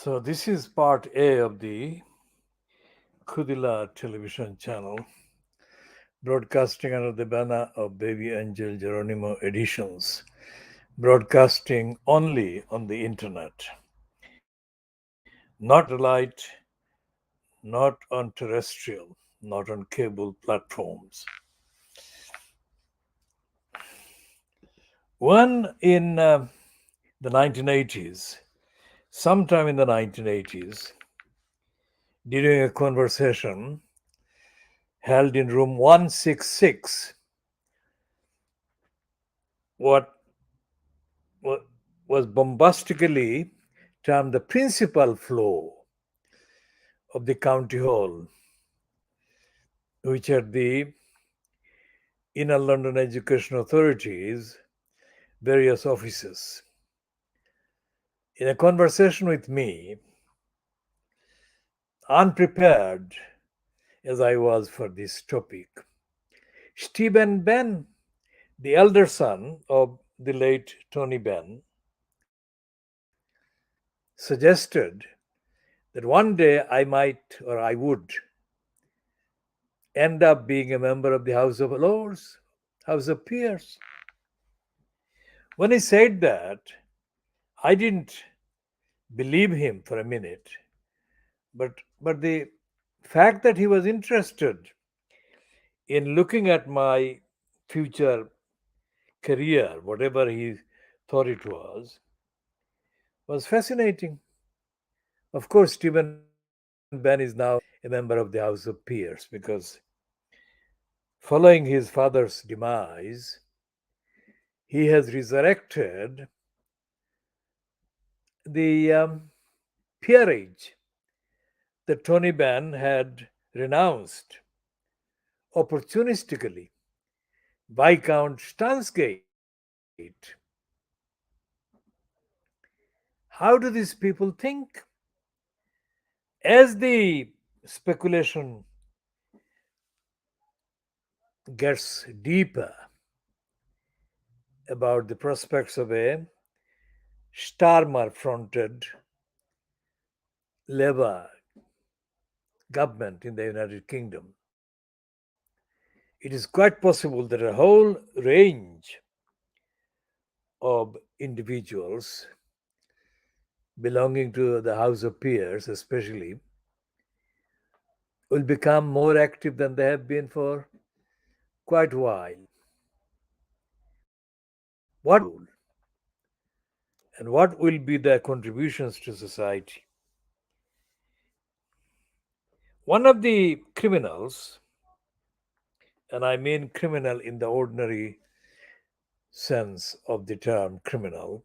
So this is part A of the Khoodeelaar television channel, broadcasting under the banner of Baby Angel Geronimo Editions, broadcasting only on the internet, not satellite, not on terrestrial, not on cable platforms. One in the 1980s, sometime in the 1980s, during a conversation held in room 166, what was bombastically termed the principal floor of the county hall, which are the Inner London Education Authority's various offices. In a conversation with me, unprepared as I was for this topic, Stephen Benn, the elder son of the late Tony Benn, suggested that one day I might or I would end up being a member of the House of Lords, House of Peers. When he said that, I didn't believe him for a minute, but the fact that he was interested in looking at my future career, whatever he thought it was fascinating. Of course, Stephen Benn is now a member of the House of Peers because following his father's demise, he has resurrected the peerage that Tony Benn had renounced opportunistically. Viscount Stansgate. How do these people think? As the speculation gets deeper about the prospects of a Starmer fronted Labour government in the United Kingdom, it is quite possible that a whole range of individuals belonging to the House of Peers, especially, will become more active than they have been for quite a while. What role and what will be their contributions to society? One of the criminals, and I mean criminal in the ordinary sense of the term criminal,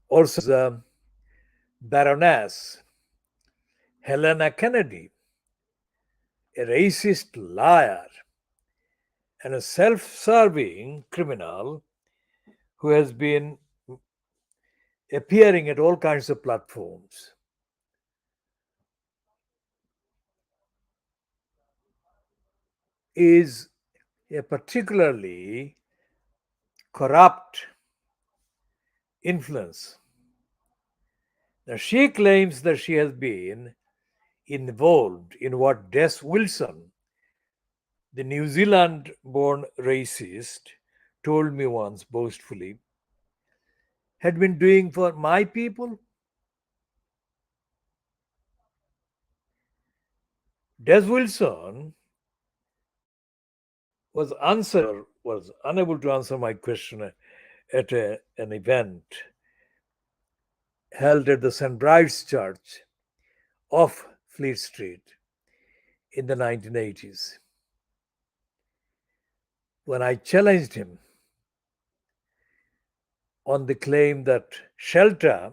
also is Baroness Helena Kennedy, a racist liar and a self serving criminal who has been appearing at all kinds of platforms. Is a particularly corrupt influence. Now, she claims that she has been involved in what Des Wilson, the New Zealand born racist, told me once boastfully, had been doing for my people. Des Wilson was unable to answer my question at an event held at the St. Bride's Church off Fleet Street in the 1980s. When I challenged him on the claim that shelter,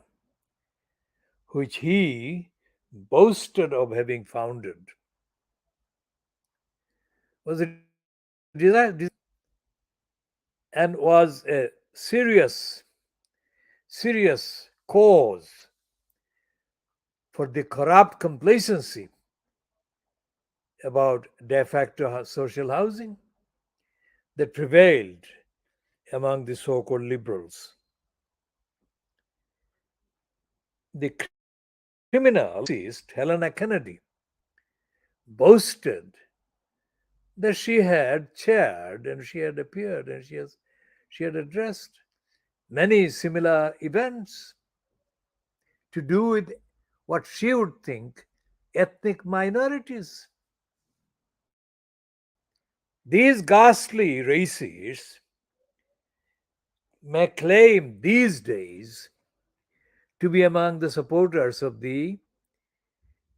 which he boasted of having founded, was a and was a serious cause for the corrupt complacency about de facto social housing that prevailed among the so-called liberals. The criminal racist Helena Kennedy boasted that she had chaired and she had appeared and she had addressed many similar events to do with what she would think ethnic minorities. These ghastly racists may claim these days to be among the supporters of the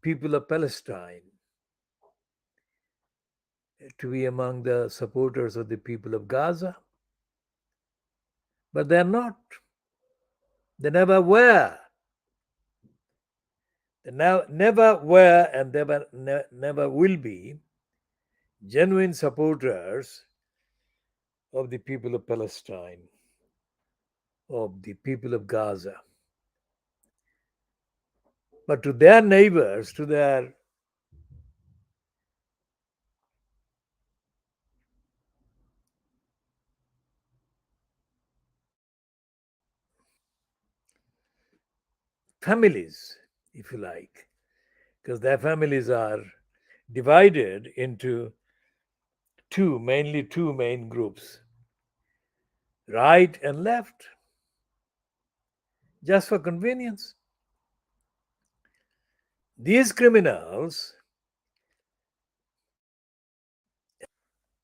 people of Palestine, to be among the supporters of the people of Gaza, but they're not. They never were. They never were and never will be genuine supporters of the people of Palestine, of the people of Gaza. But to their neighbors, to their families, if you like, because their families are divided into mainly two main groups, right and left, just for convenience. These criminals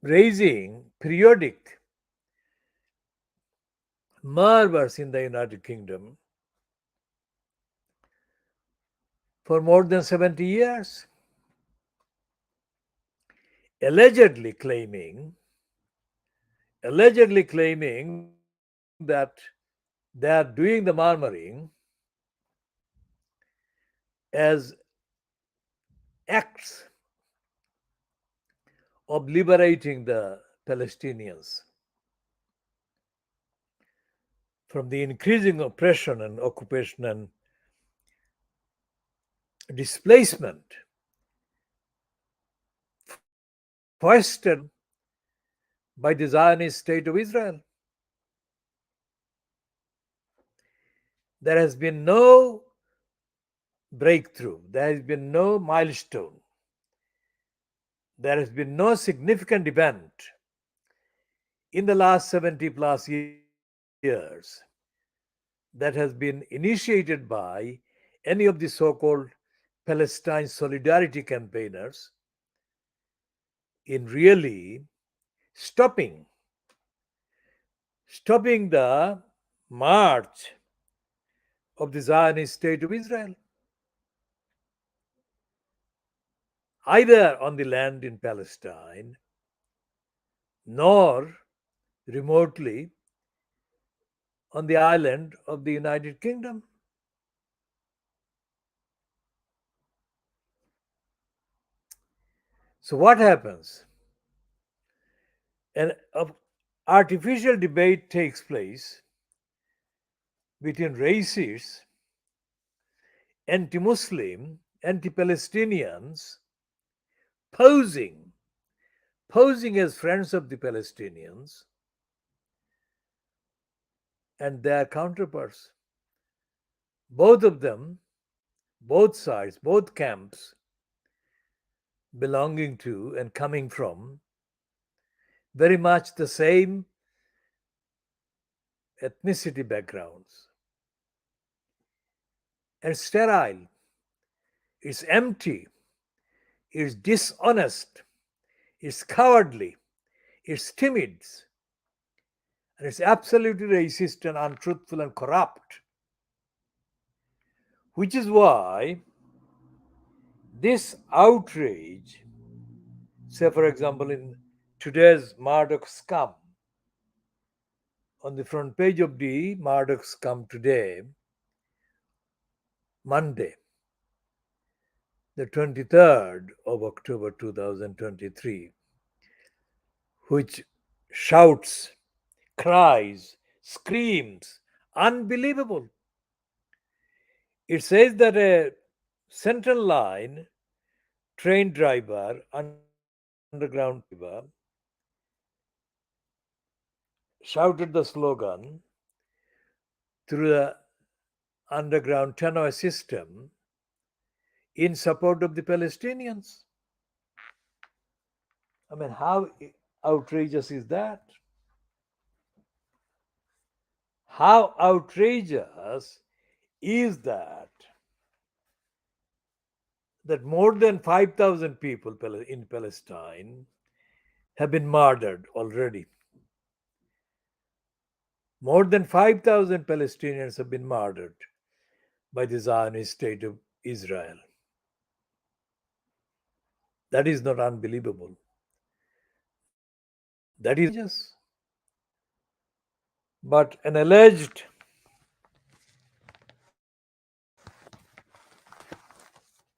raising periodic murmurs in the United Kingdom for more than 70 years, allegedly claiming that they are doing the murmuring as acts of liberating the Palestinians from the increasing oppression and occupation and displacement foisted by the Zionist state of Israel. There has been no breakthrough, there has been no milestone, there has been no significant event in the last 70 plus years that has been initiated by any of the so called Palestine solidarity campaigners in really stopping the march of the Zionist state of Israel, either on the land in Palestine nor remotely on the island of the United Kingdom. So, what happens? An artificial debate takes place between racists, anti Muslim, anti Palestinians, posing, posing as friends of the Palestinians and their counterparts. Both of them, both sides, both camps belonging to and coming from very much the same ethnicity backgrounds. And sterile, it's empty, it's dishonest, it's cowardly, it's timid, and it's absolutely racist and untruthful and corrupt. Which is why this outrage, say for example, in today's Murdoch Scum, on the front page of the Murdoch Scum today, Monday, the 23rd of October 2023, which shouts, cries, screams, unbelievable. It says that a Central Line train driver, underground driver, shouted the slogan through the underground tunnel system in support of the Palestinians. I mean, how outrageous is that? How outrageous is that more than 5,000 people in Palestine have been murdered already. More than 5,000 Palestinians have been murdered by the Zionist state of Israel. That is not unbelievable. That is outrageous. But an alleged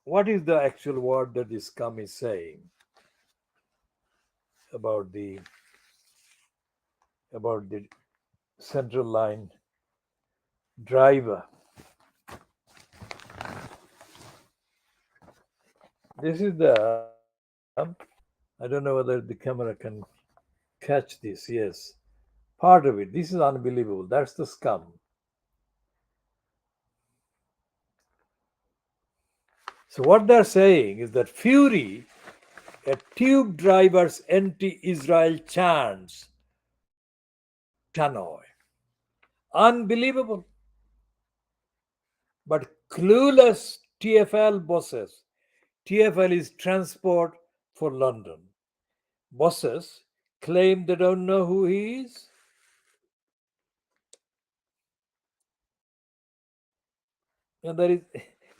what is the actual word that this scum is saying about the central line driver? This is the I don't know whether the camera can catch this. Yes, part of it. This is unbelievable. That's the scum. So what they're saying is that fury at tube drivers' anti-Israel chants tannoy. Unbelievable. But clueless TFL bosses. TFL is Transport for London. Bosses claim they don't know who he is. And there is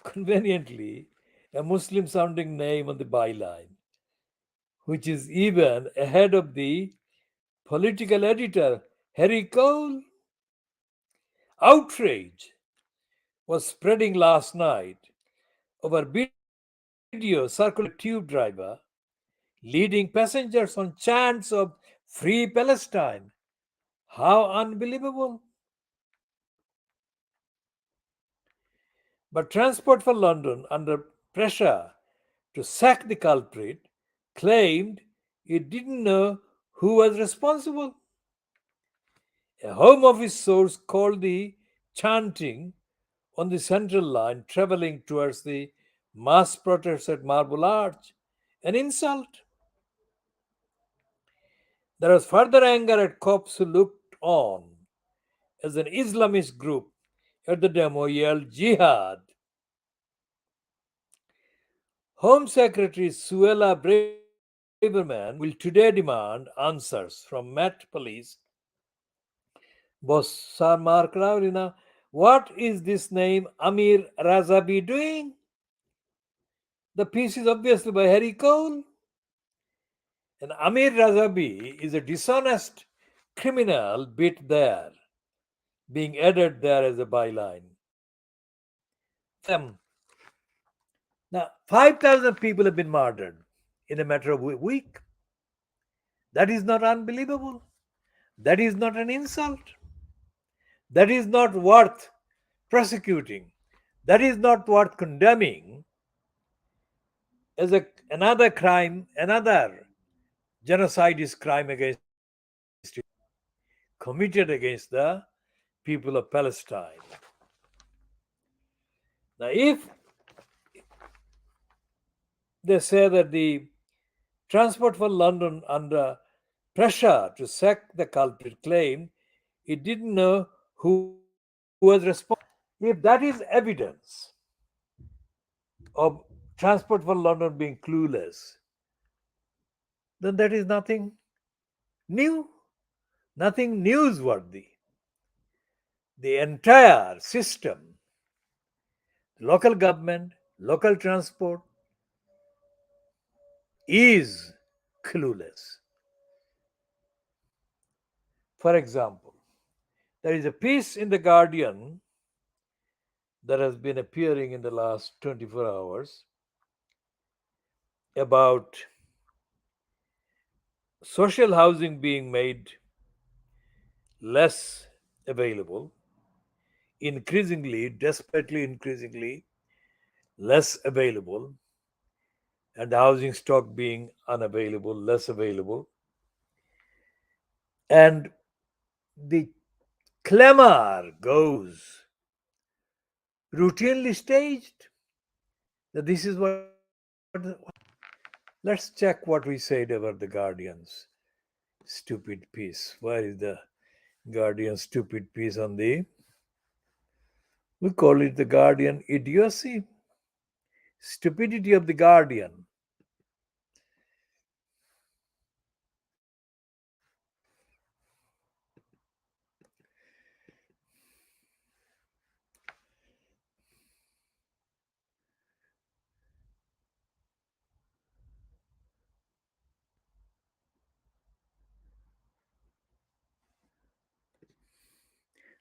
conveniently a Muslim sounding name on the byline, which is even ahead of the political editor, Harry Cole. Outrage was spreading last night over video circulating a tube driver leading passengers on chants of Free Palestine. How unbelievable! But Transport for London, under pressure to sack the culprit, claimed it didn't know who was responsible. A Home Office source called the chanting on the Central Line travelling towards the mass protests at Marble Arch an insult. There was further anger at cops who looked on as an Islamist group at the demo yelled Jihad. Home Secretary Suella Braverman will today demand answers from Met Police boss Sir Mark Raurina. What is this name Amir Razabi doing? The piece is obviously by Harry Cole. And Amir Razabi is a dishonest criminal bit there, being added there as a byline. Them. Now, 5,000 people have been murdered in a matter of a week. That is not unbelievable. That is not an insult. That is not worth prosecuting. That is not worth condemning as another crime, another genocidist crime against committed against the people of Palestine. Now, if they say that the Transport for London, under pressure to sack the culprit, claimed it didn't know who was responsible. If that is evidence of Transport for London being clueless, then that is nothing new, nothing newsworthy. The entire system, local government, local transport, is clueless. For example, there is a piece in The Guardian that has been appearing in the last 24 hours about social housing being made less available, increasingly, desperately increasingly less available, and the housing stock being unavailable, less available. And the clamor goes routinely staged. That this is what let's check what we said about the Guardian's stupid piece. Where is the Guardian stupid piece on the, we call it the Guardian idiocy, stupidity of the Guardian.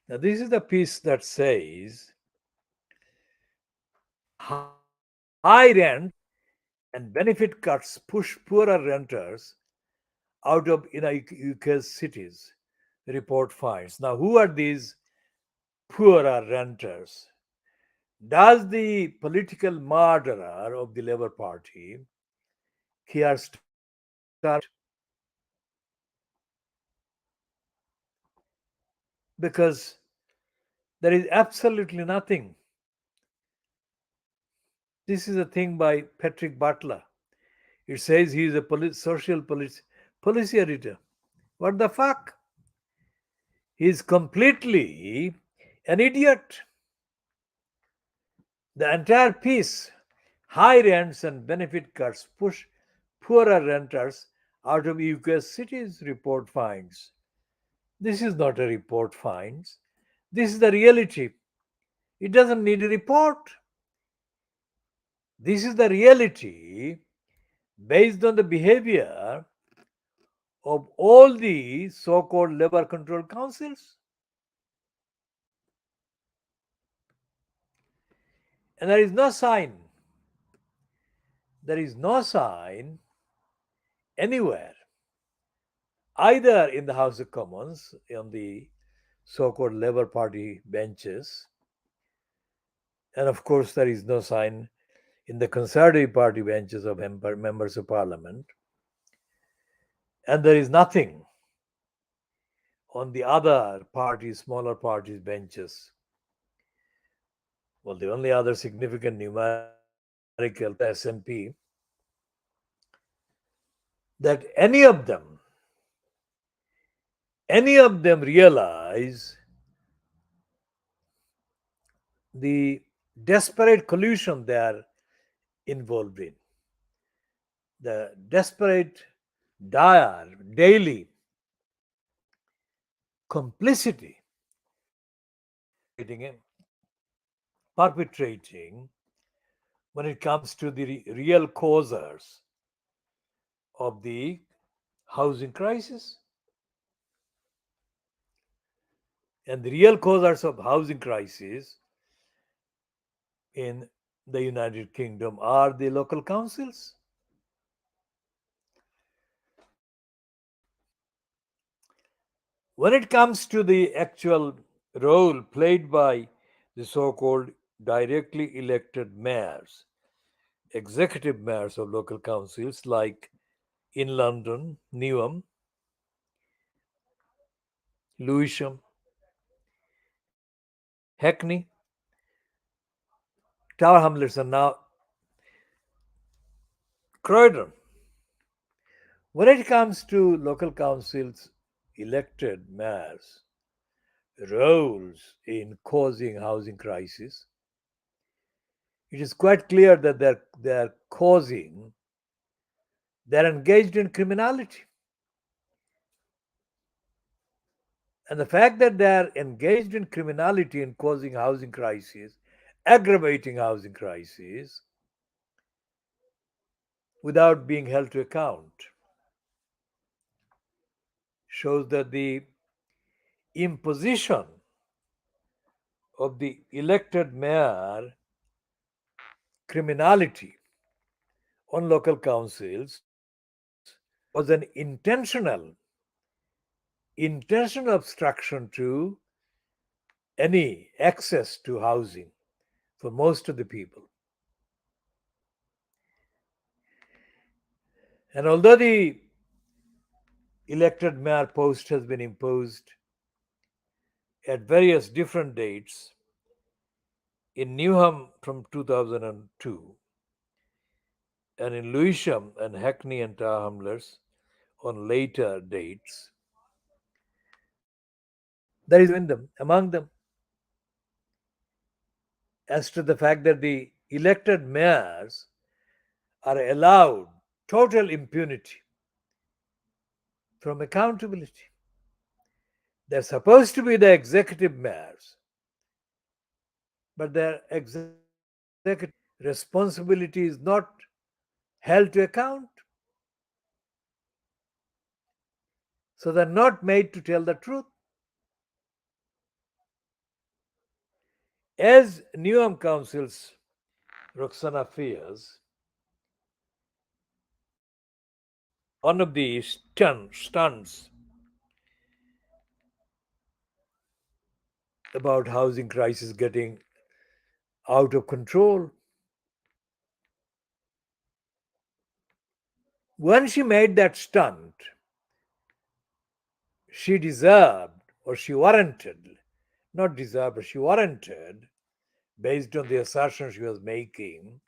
Now, this is the piece that says high rent and benefit cuts push poorer renters out of UK's cities, report finds. Now, who are these poorer renters? Does the political murderer of the Labour Party, Keir Starmer, because there is absolutely nothing. This is a thing by Patrick Butler. It says he is a social policy editor. What the fuck? He is completely an idiot. The entire piece, high rents and benefit cuts push poorer renters out of UK's cities, report finds. This is not a report finds. This is the reality. It doesn't need a report. This is the reality based on the behavior of all the so called labor control councils. And there is no sign anywhere, either in the House of Commons, on the so called Labour Party benches, and of course, there is no sign in the Conservative Party benches of members of Parliament, and there is nothing on the other parties, smaller parties' benches. Well, the only other significant numerical SNP, that any of them realize the desperate collusion they are involved in, the desperate, dire, daily complicity perpetrating when it comes to the real causes of the housing crisis. And the real causes of housing crisis in the United Kingdom are the local councils. When it comes to the actual role played by the so called directly elected mayors, executive mayors of local councils like in London, Newham, Lewisham, Hackney, Tower Hamlets, and now Croydon. When it comes to local councils, elected mayors' roles in causing housing crisis, it is quite clear that they're engaged in criminality. And the fact that they're engaged in criminality and causing housing crisis, aggravating housing crisis, without being held to account, shows that the imposition of the elected mayor criminality on local councils was an intentional obstruction to any access to housing for most of the people. And although the elected mayor post has been imposed at various different dates, in Newham from 2002, and in Lewisham and Hackney and Tower Hamlets on later dates. There is among them, as to the fact that the elected mayors are allowed total impunity from accountability. They're supposed to be the executive mayors, but their executive responsibility is not held to account. So they're not made to tell the truth. As Newham Council's Roxana fears, one of the stunts about housing crisis getting out of control. When she made that stunt, she deserved, or she warranted, not deserved, but she warranted, based on the assertion she was making,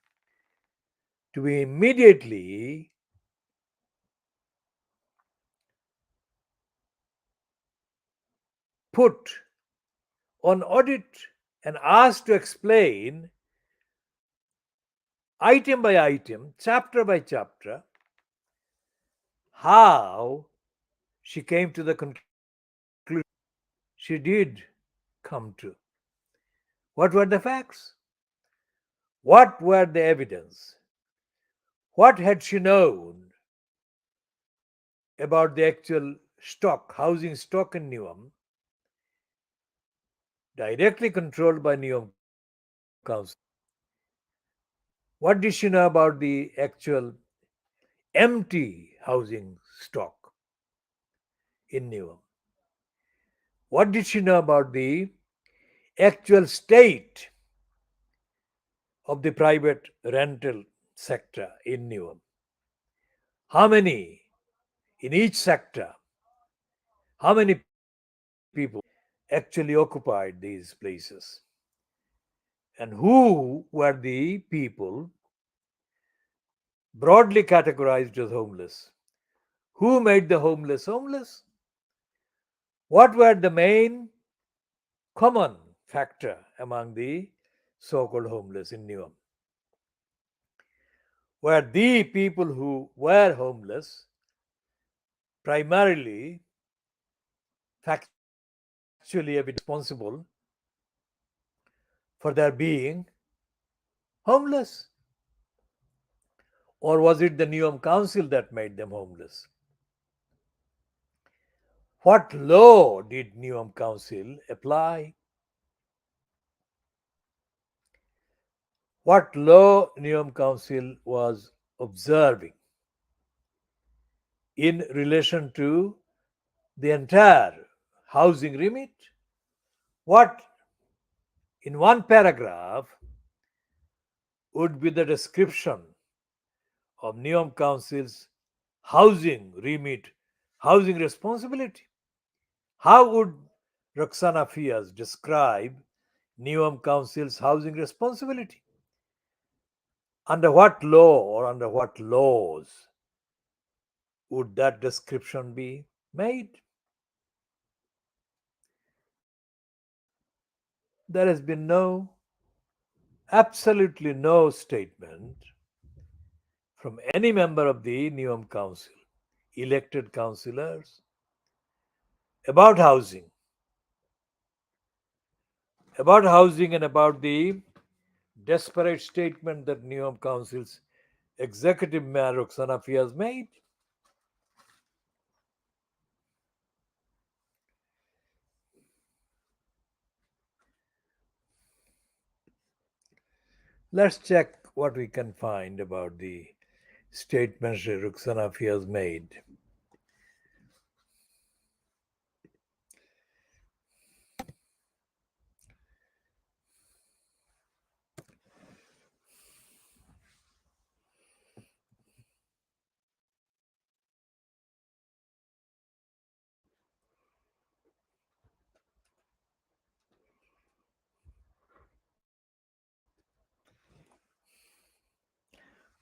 to be immediately put on audit and asked to explain item by item, chapter by chapter, how she came to the conclusion she did come to. What were the facts? What were the evidence? What had she known about the actual stock, housing stock in Newham, directly controlled by Newham Council? What did she know about the actual empty housing stock in Newham? What did she know about the actual state of the private rental sector in Newham? How many in each sector? How many people actually occupied these places? And who were the people broadly categorized as homeless? Who made the homeless homeless? What were the main common factor among the so-called homeless in Newham? Were the people who were homeless primarily factually responsible for their being homeless? Or was it the Newham Council that made them homeless? What law did Newham Council apply? What law Newham Council was observing in relation to the entire housing remit? What, in one paragraph, would be the description of Newham Council's housing remit, housing responsibility? How would Roxana Fias describe Newham Council's housing responsibility? Under what law or under what laws would that description be made? There has been absolutely no statement from any member of the Newham Council, elected councillors, about housing and about the desperate statement that Newham Council's executive mayor Roxana Fias made. Let's check what we can find about the statements that Roxana Fias made.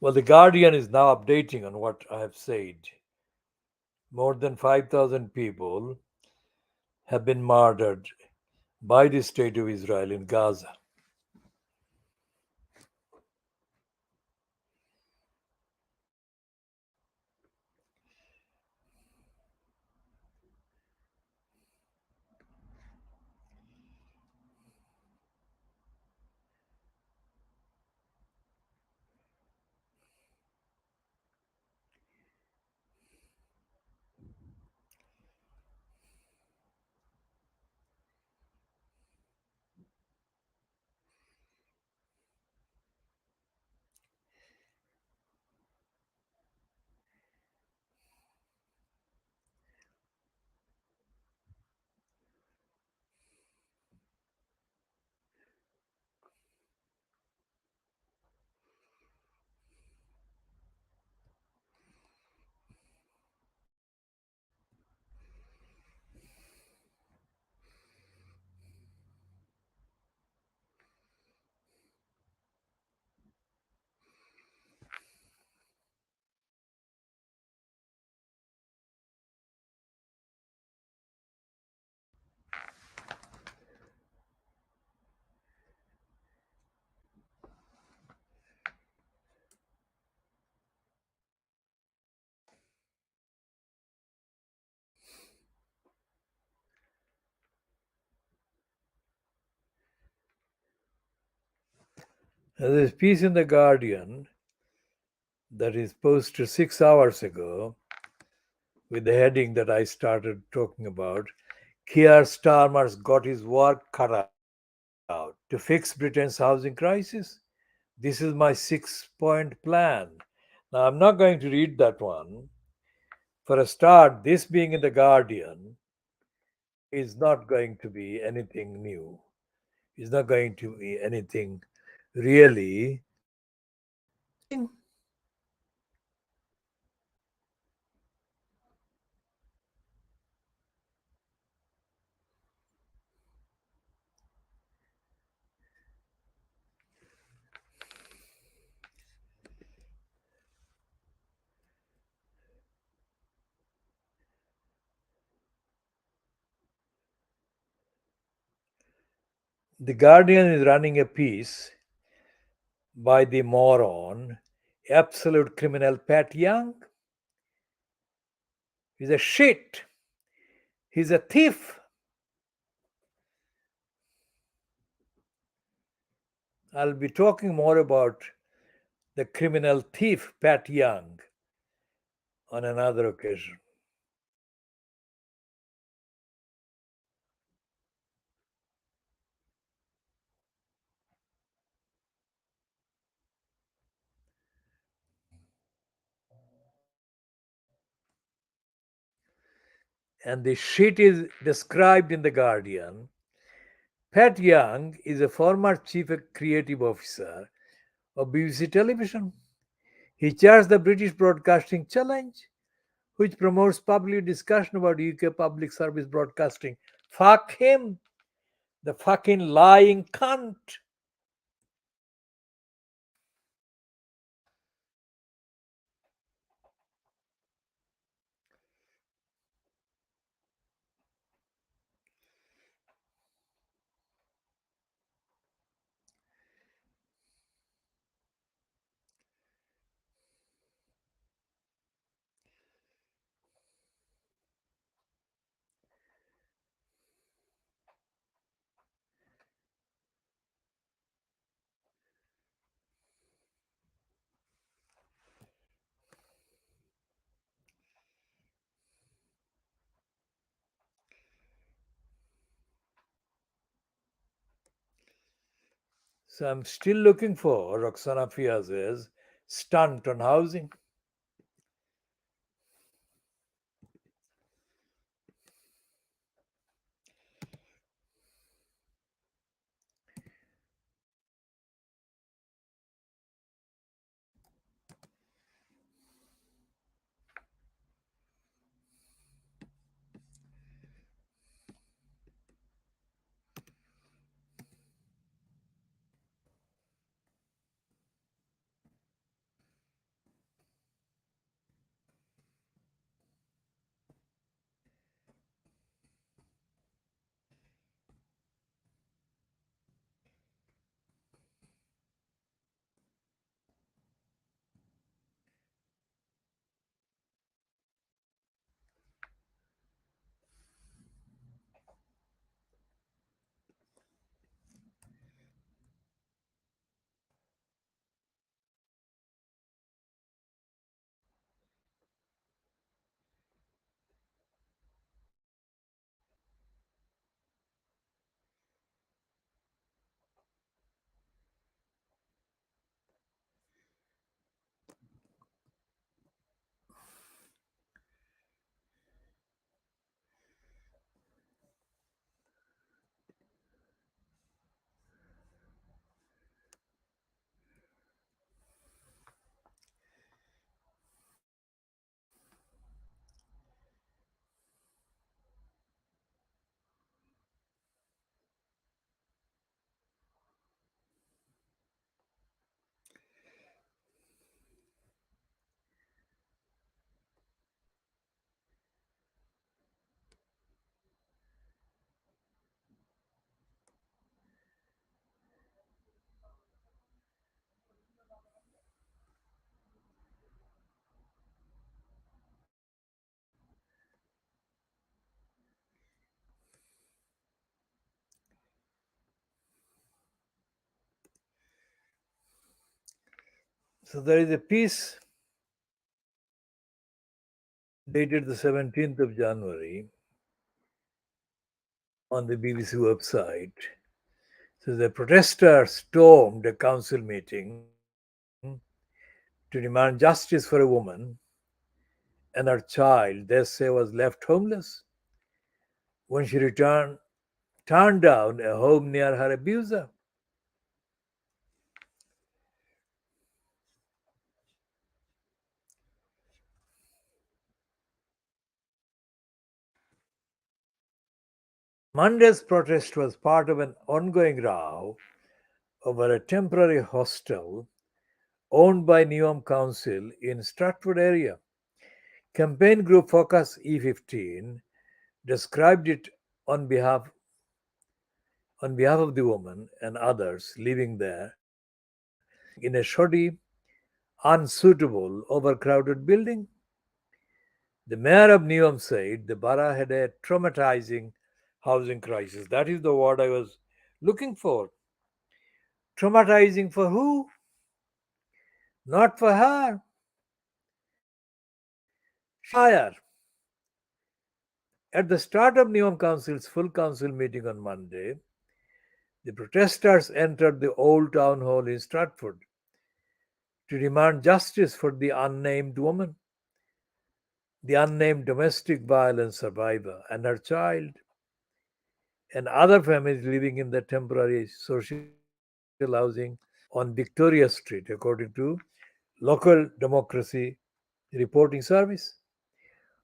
Well, the Guardian is now updating on what I have said. More than 5,000 people have been murdered by the state of Israel in Gaza. There's a piece in the Guardian that is posted 6 hours ago with the heading that I started talking about. Keir Starmer's got his work cut out to fix Britain's housing crisis. This is my 6 point plan. Now, I'm not going to read that one. For a start, this being in the Guardian is not going to be anything new. It's not going to be anything really interesting. The Guardian is running a piece by the moron, absolute criminal Pat Young. He's a shit. He's a thief. I'll be talking more about the criminal thief Pat Young on another occasion. And the shit is described in The Guardian. Pat Young is a former chief creative officer of BBC Television. He chairs the British Broadcasting Challenge, which promotes public discussion about UK public service broadcasting. Fuck him, the fucking lying cunt. So I'm still looking for Roxana Fiaz's stunt on housing. So there is a piece dated the 17th of January on the BBC website. So the protesters stormed a council meeting to demand justice for a woman and her child, they say, was left homeless when she turned down a home near her abuser. Monday's protest was part of an ongoing row over a temporary hostel owned by Neom Council in Stratford area. Campaign group Focus E15 described it on behalf of the woman and others living there in a shoddy, unsuitable, overcrowded building. The mayor of Neom said the borough had a traumatizing housing crisis. That is the word I was looking for. Traumatizing for who? Not for her. She's a liar. At the start of Neom Council's full council meeting on Monday, the protesters entered the old town hall in Stratford to demand justice for the unnamed woman, the unnamed domestic violence survivor, and her child, and other families living in the temporary social housing on Victoria Street, according to local democracy reporting service.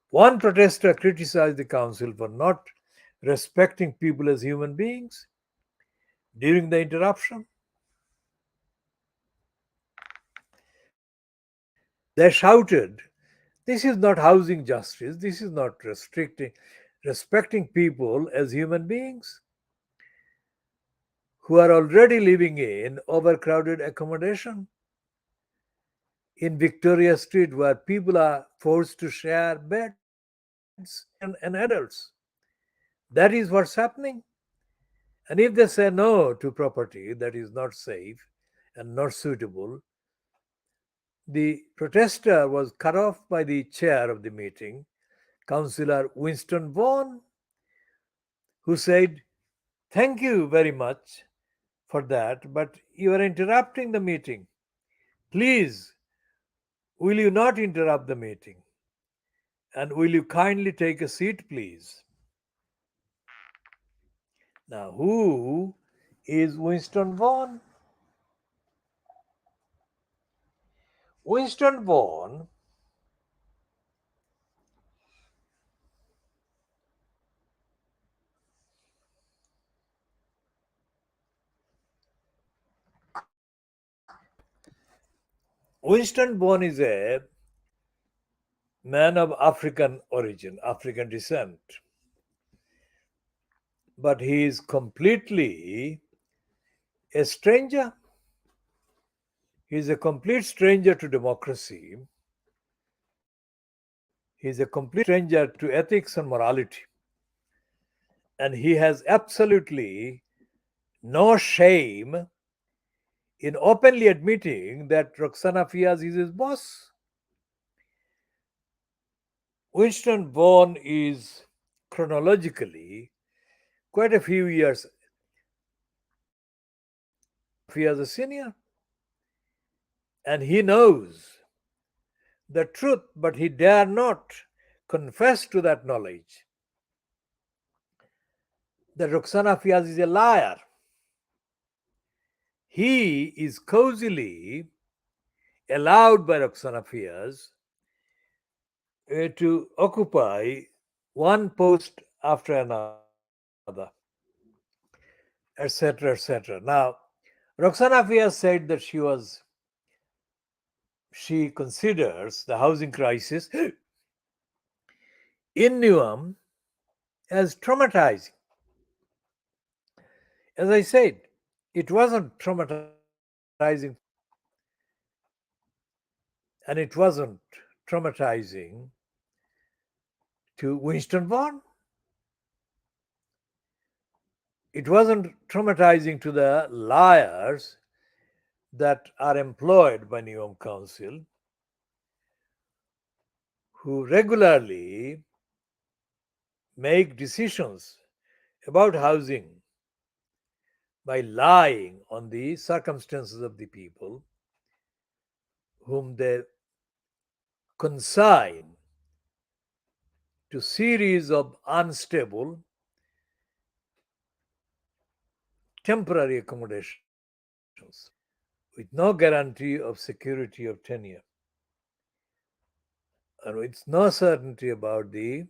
One protester criticized the council for not respecting people as human beings during the interruption. They shouted, "This is not housing justice. This is not respecting people as human beings who are already living in overcrowded accommodation in Victoria Street where people are forced to share beds, children and adults. That is what's happening. And if they say no to property that is not safe and not suitable, the protester was cut off by the chair of the meeting, Councillor Winston Vaughan, who said, "Thank you very much for that, but you are interrupting the meeting. Please, will you not interrupt the meeting? And will you kindly take a seat, please?" Now, who is Winston Vaughan? Winston Vaughan Winston Vaughan is a man of African origin, African descent, but he is completely a stranger. He is a complete stranger to democracy. He is a complete stranger to ethics and morality. And he has absolutely no shame in openly admitting that Roxana Fiaz is his boss. Winston Vaughan is chronologically quite a few years Fiaz a senior, and he knows the truth, but he dare not confess to that knowledge that Roxana Fiaz is a liar. He is cozily allowed by Roxana Fiaz to occupy one post after another, etc., etc. Now, Roxana Fiaz said that she considers the housing crisis in Newham as traumatizing. As I said, it wasn't traumatizing for her, and it wasn't traumatizing to Winston Vaughan. It wasn't traumatizing to the liars that are employed by Neom Council who regularly make decisions about housing by lying on the circumstances of the people whom they consign to series of unstable temporary accommodations with no guarantee of security of tenure and with no certainty about the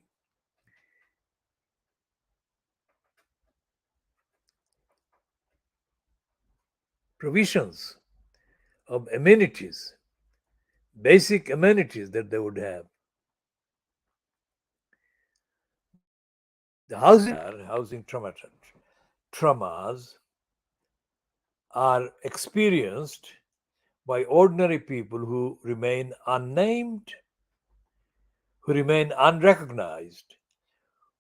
provisions of amenities, basic amenities that they would have. The housing traumas are experienced by ordinary people who remain unnamed, who remain unrecognized,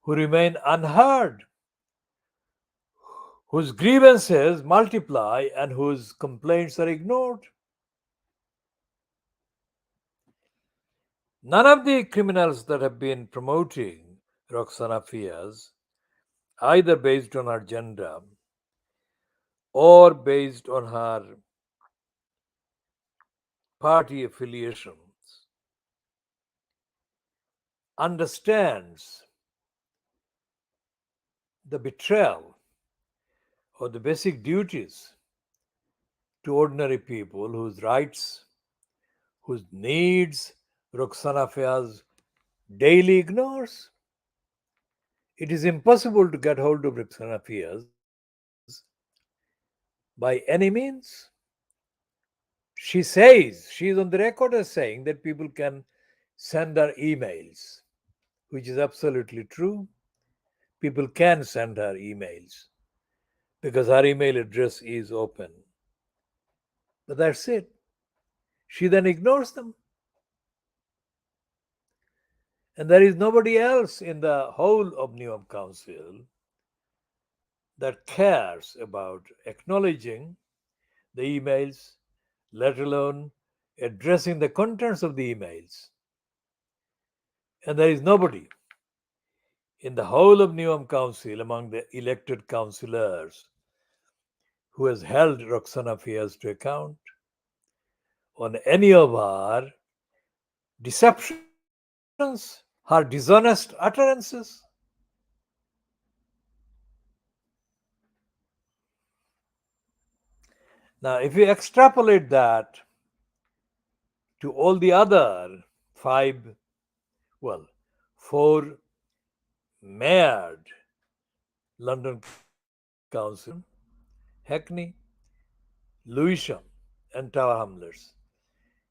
who remain unheard, whose grievances multiply and whose complaints are ignored. None of the criminals that have been promoting Roxana Fiaz, either based on her gender or based on her party affiliations, understands the betrayal or the basic duties to ordinary people whose rights, whose needs Roxana Fiaz daily ignores. It is impossible to get hold of Roxana Fiaz by any means. She says, she is on the record as saying that people can send her emails, which is absolutely true. People can send her emails because her email address is open. But that's it. She then ignores them. And there is nobody else in the whole of Neom Council that cares about acknowledging the emails, let alone addressing the contents of the emails. And there is nobody in the whole of Neom Council among the elected councillors who has held Roxana Fiaz to account on any of her deceptions, her dishonest utterances. Now, if you extrapolate that to all the other five, well, four mayored London councils, Hackney, Lewisham, and Tower Hamlets,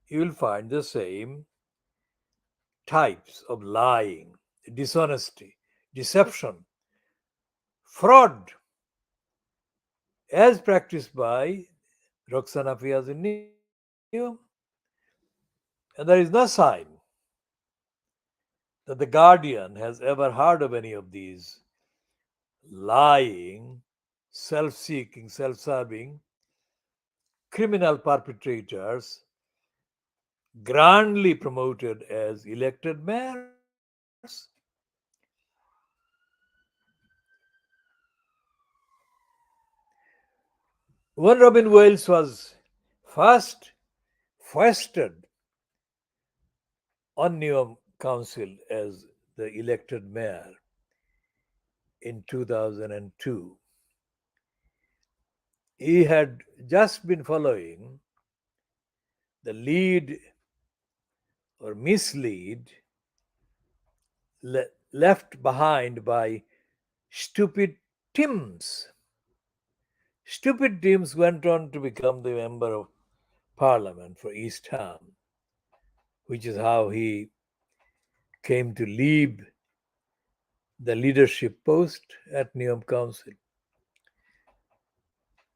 you will find the same types of lying, dishonesty, deception, fraud as practiced by Roxana Fiaz in Neom. And there is no sign that the Guardian has ever heard of any of these lying, self seeking, self serving criminal perpetrators grandly promoted as elected mayors. When Robin Wales was first foisted on Neom Council as the elected mayor in 2002, he had just been following the lead or mislead left behind by stupid Tims. Stupid Tims went on to become the member of parliament for East Ham, which is how he came to leave the leadership post at Neom Council.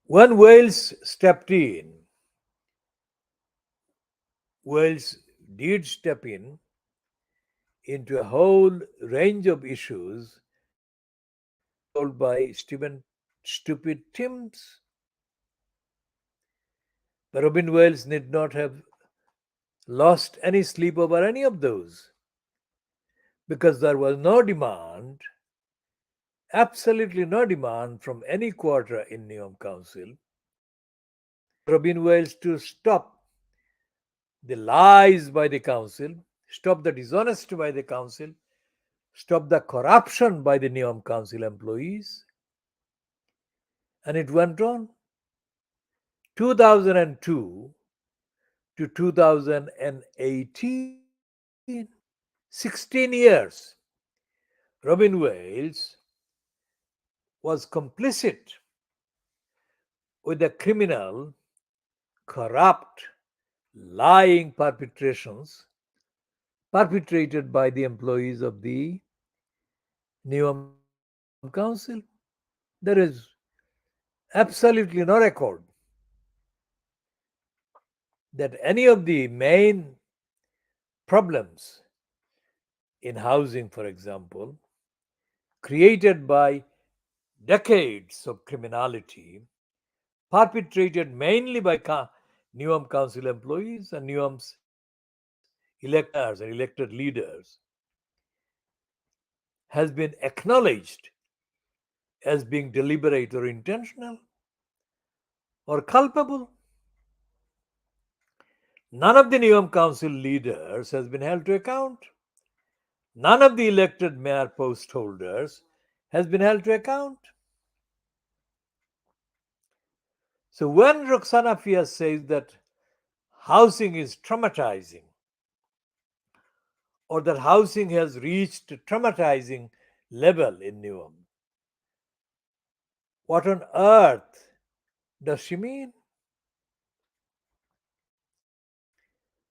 When Wales stepped in, Wales did step in into a whole range of issues solved by Stupid Tims. But Robin Wales need not have lost any sleep over any of those because there was no demand, absolutely no demand from any quarter in Neom Council for Robin Wales to stop the lies by the council, stop the dishonesty by the council, stop the corruption by the Neom Council employees. And it went on 2002 to 2018, 16 years. Robin Wales was complicit with the criminal, corrupt, lying perpetrated by the employees of the Neom Council. There is absolutely no record that any of the main problems in housing, for example, created by decades of criminality, perpetrated mainly by Newham Council employees and Newham's electors and elected leaders, has been acknowledged as being deliberate or intentional or culpable. None of the Newham Council leaders has been held to account. None of the elected mayor post holders has been held to account. So when Roxana Fia says that housing is traumatizing or that housing has reached a traumatizing level in Newham, what on earth does she mean?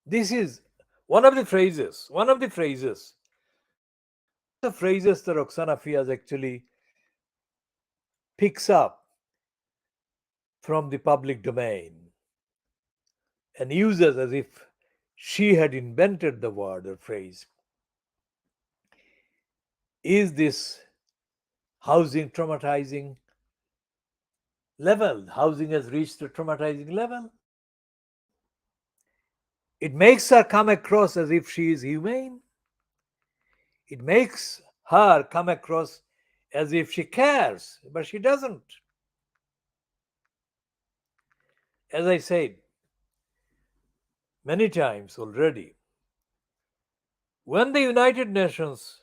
This is one of the phrases that Roxana Fias actually picks up from the public domain and uses as if she had invented the word or phrase. Is this housing traumatizing level? Housing has reached a traumatizing level. It makes her come across as if she is humane. It makes her come across as if she cares, but she doesn't. As I said many times already, when the United Nations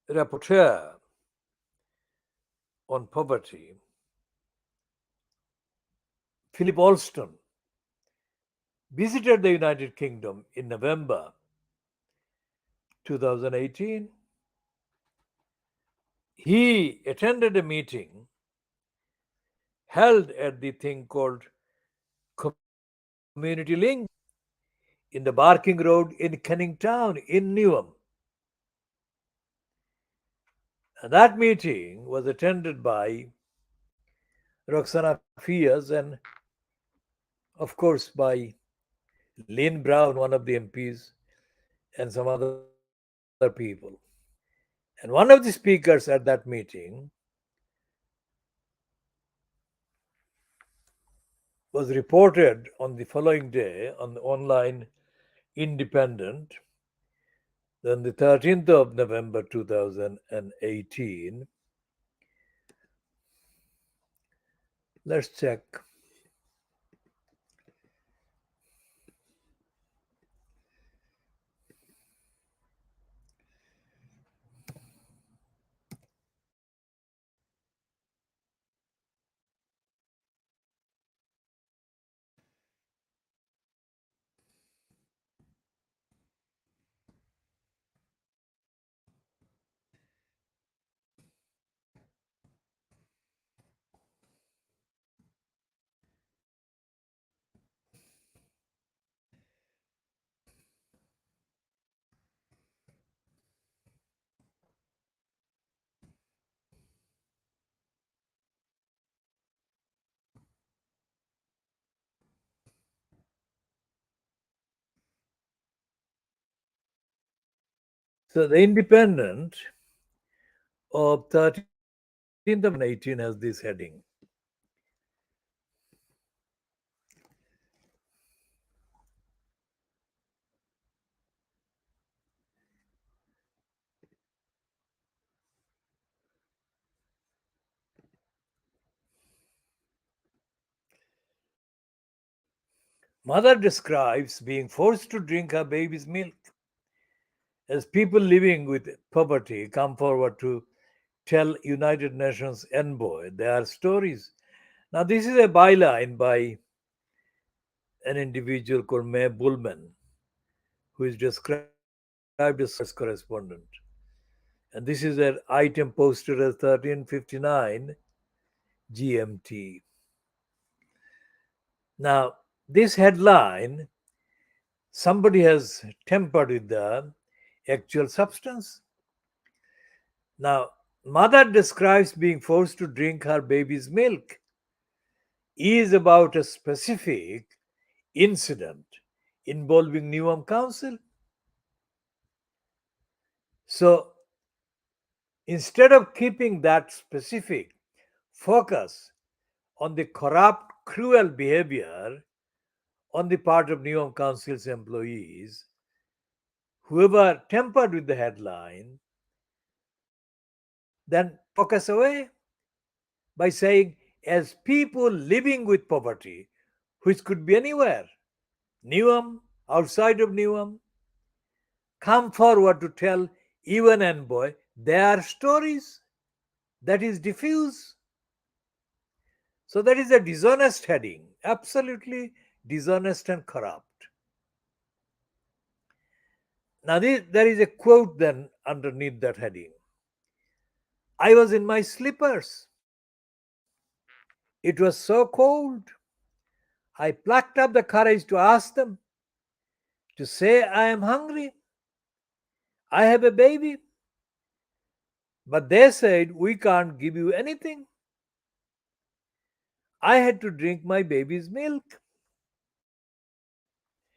rapporteur on poverty, Philip Alston, visited the United Kingdom in November 2018, he attended a meeting held at the thing called Community Link in the Barking Road in Canning Town in Newham. And that meeting was attended by Roxana Fias and, of course, by Lynn Brown, one of the MPs, and some other people. And one of the speakers at that meeting was reported on the following day on the online Independent, then the 13th of November 2018. Let's check. So the Independent of 13th of November 2018 has this heading: Mother describes being forced to drink her baby's milk as people living with poverty come forward to tell United Nations envoy their stories. Now, this is a byline by an individual called May Bullman, who is described as correspondent. And this is an item posted as 1359 GMT. Now, this headline, somebody has tempered with the actual substance. Now, mother describes being forced to drink her baby's milk is about a specific incident involving Newham Council. So instead of keeping that specific focus on the corrupt, cruel behavior on the part of Newham Council's employees, whoever tampered with the headline then focus away by saying, as people living with poverty, which could be anywhere, Newham, outside of Newham, come forward to tell even envoy their stories. That is diffuse. So that is a dishonest heading, absolutely dishonest and corrupt. Now there is a quote then underneath that heading. I was in my slippers. It was so cold. I plucked up the courage to ask them, to say I am hungry. I have a baby. But they said, we can't give you anything. I had to drink my baby's milk.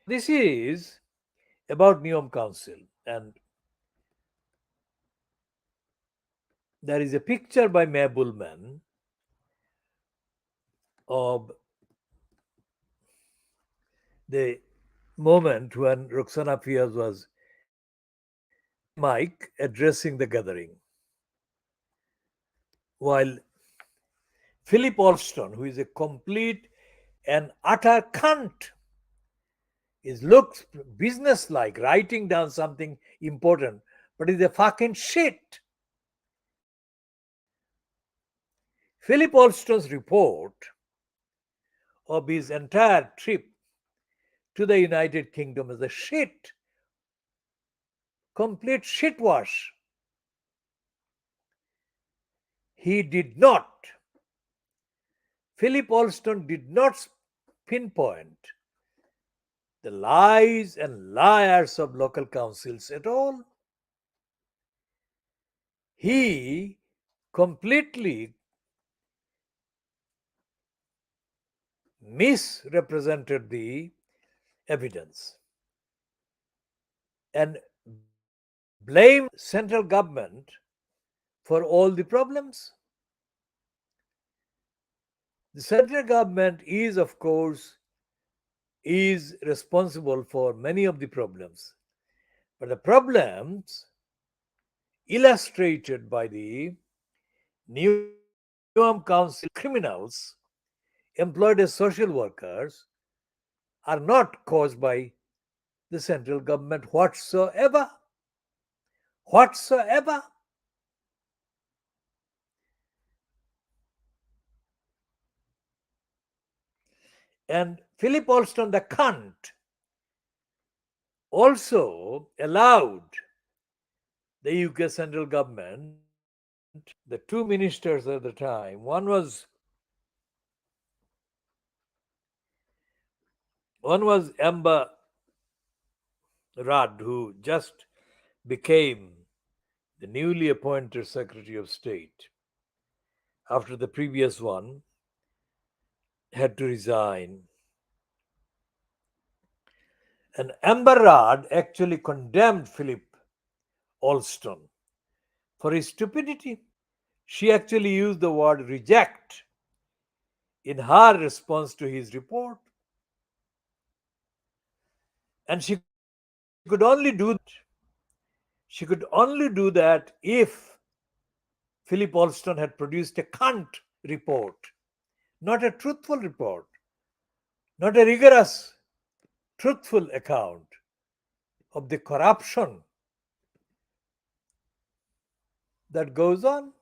Now, this is about Newham Council, and there is a picture by May Bullman of the moment when Roxana Fiaz was mic addressing the gathering, while Philip Alston, who is a complete and utter cunt, is looks businesslike, writing down something important, but is a fucking shit. Philip Alston's report of his entire trip to the United Kingdom is a shit, complete shitwash. He did not, Philip Alston did not pinpoint the lies and liars of local councils at all. He completely misrepresented the evidence and blamed central government for all the problems. The central government is, of course, is responsible for many of the problems. But the problems illustrated by the Newham Council criminals employed as social workers are not caused by the central government whatsoever. Whatsoever. And Philip Alston, the cunt, also allowed the UK central government, the two ministers at the time, one was Amber Rudd, who just became the newly appointed Secretary of State after the previous one had to resign. And Amber Rudd actually condemned Philip Alston for his stupidity. She actually used the word reject in her response to his report. And she could only do that. She could only do that if Philip Alston had produced a cunt report, not a truthful report, not a rigorous truthful account of the corruption that goes on.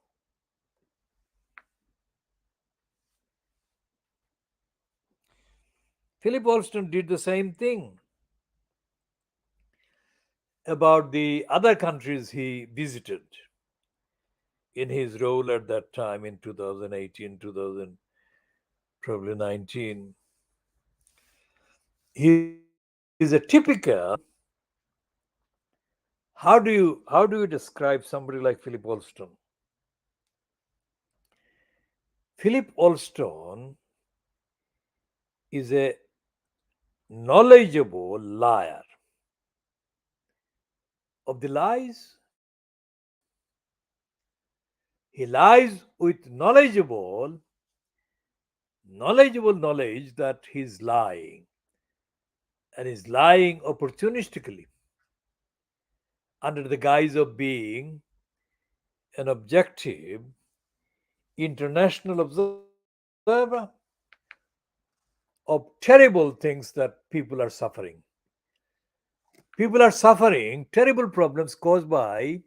Philip Alston did the same thing about the other countries he visited in his role at that time in 2018, 2000, probably 19. He is a typical. How do you describe somebody like Philip Alston? Philip Alston is a knowledgeable liar. Of the lies, he lies with knowledgeable knowledge that he's lying, and is lying opportunistically under the guise of being an objective international observer of terrible things that people are suffering. People are suffering terrible problems caused by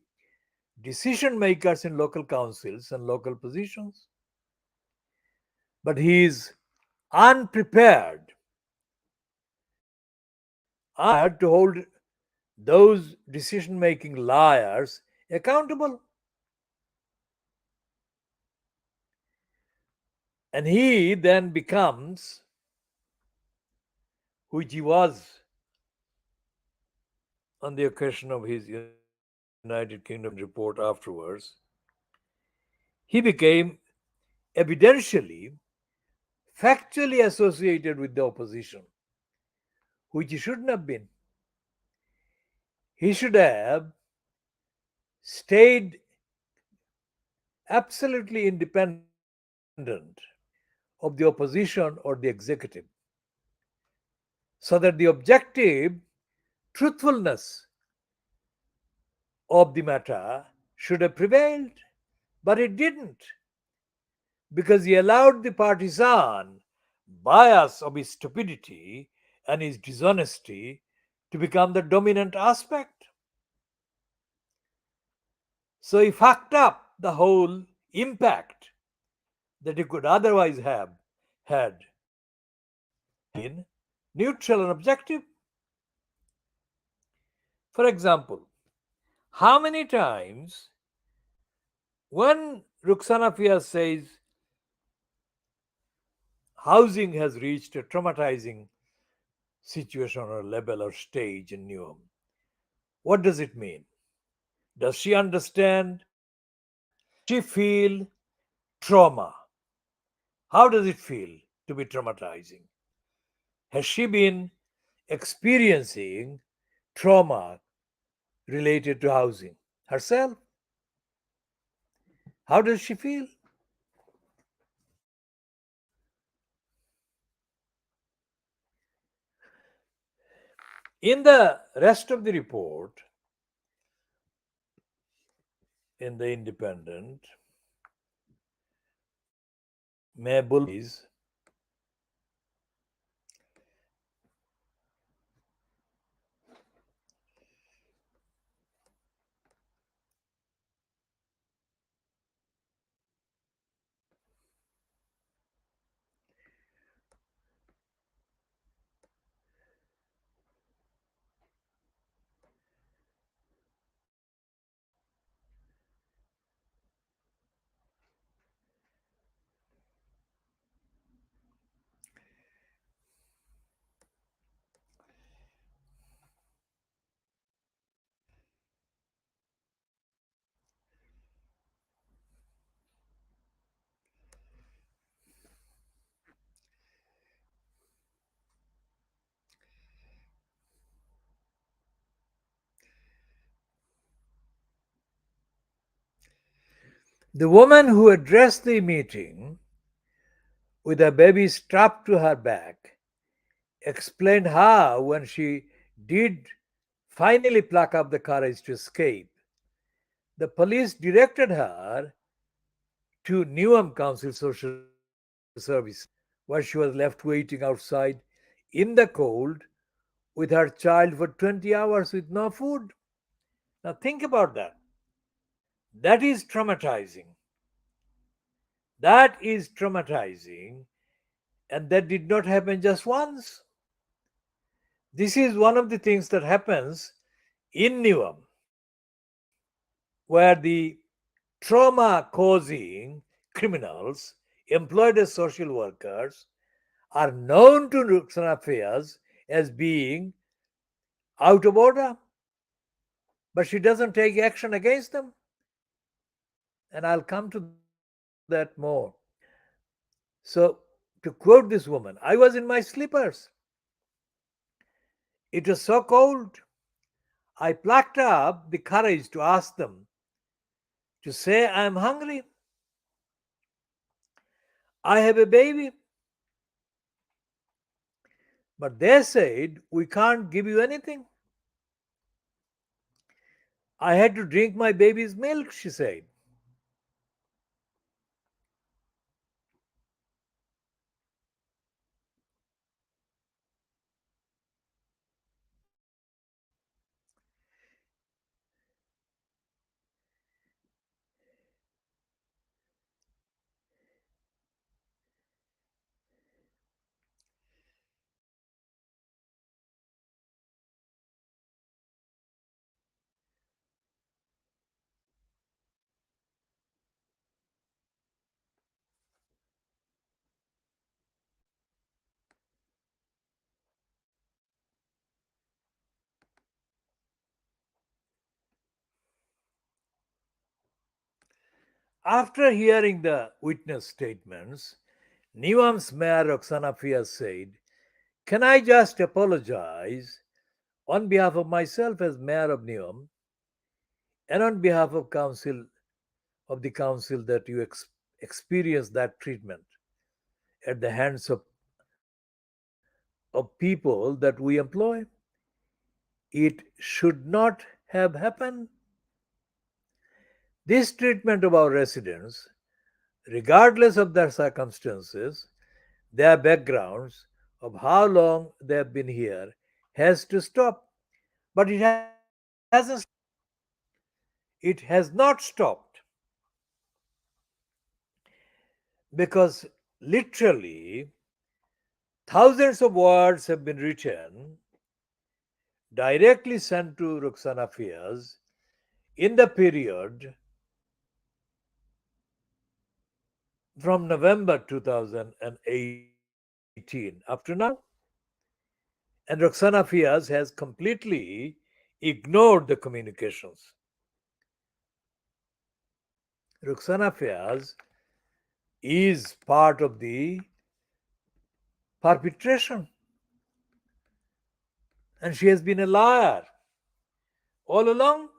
decision makers in local councils and local positions. But he is unprepared, unprepared to hold those decision making liars accountable. And he then becomes, which he was on the occasion of his United Kingdom report afterwards, he became evidentially, factually associated with the opposition, which he shouldn't have been. He should have stayed absolutely independent of the opposition or the executive, so that the objective truthfulness of the matter should have prevailed. But it didn't, because he allowed the partisan bias of his stupidity and his dishonesty to become the dominant aspect. So he fucked up the whole impact that he could otherwise have had been neutral and objective. For example, how many times when Ruxana Fiaz says housing has reached a traumatizing situation or level or stage in Newham, what does it mean? Does she understand? Does she feel trauma? How does it feel to be traumatizing? Has she been experiencing trauma related to housing herself? How does she feel? In the rest of the report, in the Independent, Mehbul says, the woman who addressed the meeting with a baby strapped to her back explained how, when she did finally pluck up the courage to escape, the police directed her to Newham Council Social Services, where she was left waiting outside in the cold with her child for 20 hours with no food. Now think about that. That is traumatizing. That is traumatizing. And that did not happen just once. This is one of the things that happens in Nivam, where the trauma causing criminals employed as social workers are known to Ruxana affairs as being out of order, but she doesn't take action against them. And I'll come to that more. So, to quote this woman, I was in my slippers. It was so cold. I plucked up the courage to ask them to say I'm hungry. I have a baby. But they said, we can't give you anything. I had to drink my baby's milk, she said. After hearing the witness statements, Niwam's mayor Roxana Fias said, can I just apologize on behalf of myself as mayor of Niwam and on behalf of the council that you experienced that treatment at the hands of people that we employ. It should not have happened. This treatment of our residents, regardless of their circumstances, their backgrounds, of how long they have been here, has to stop. But it hasn't stopped. It has not stopped because literally thousands of words have been written directly sent to Ruxana Fiaz in the period from November 2018 up to now. And Roxana Fiaz has completely ignored the communications. Roxana Fiaz is part of the perpetration, and she has been a liar all along.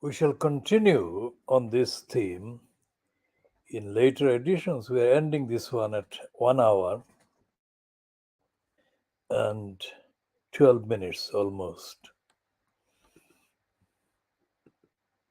We shall continue on this theme in later editions. We are ending this one at 1 hour and 12 minutes almost.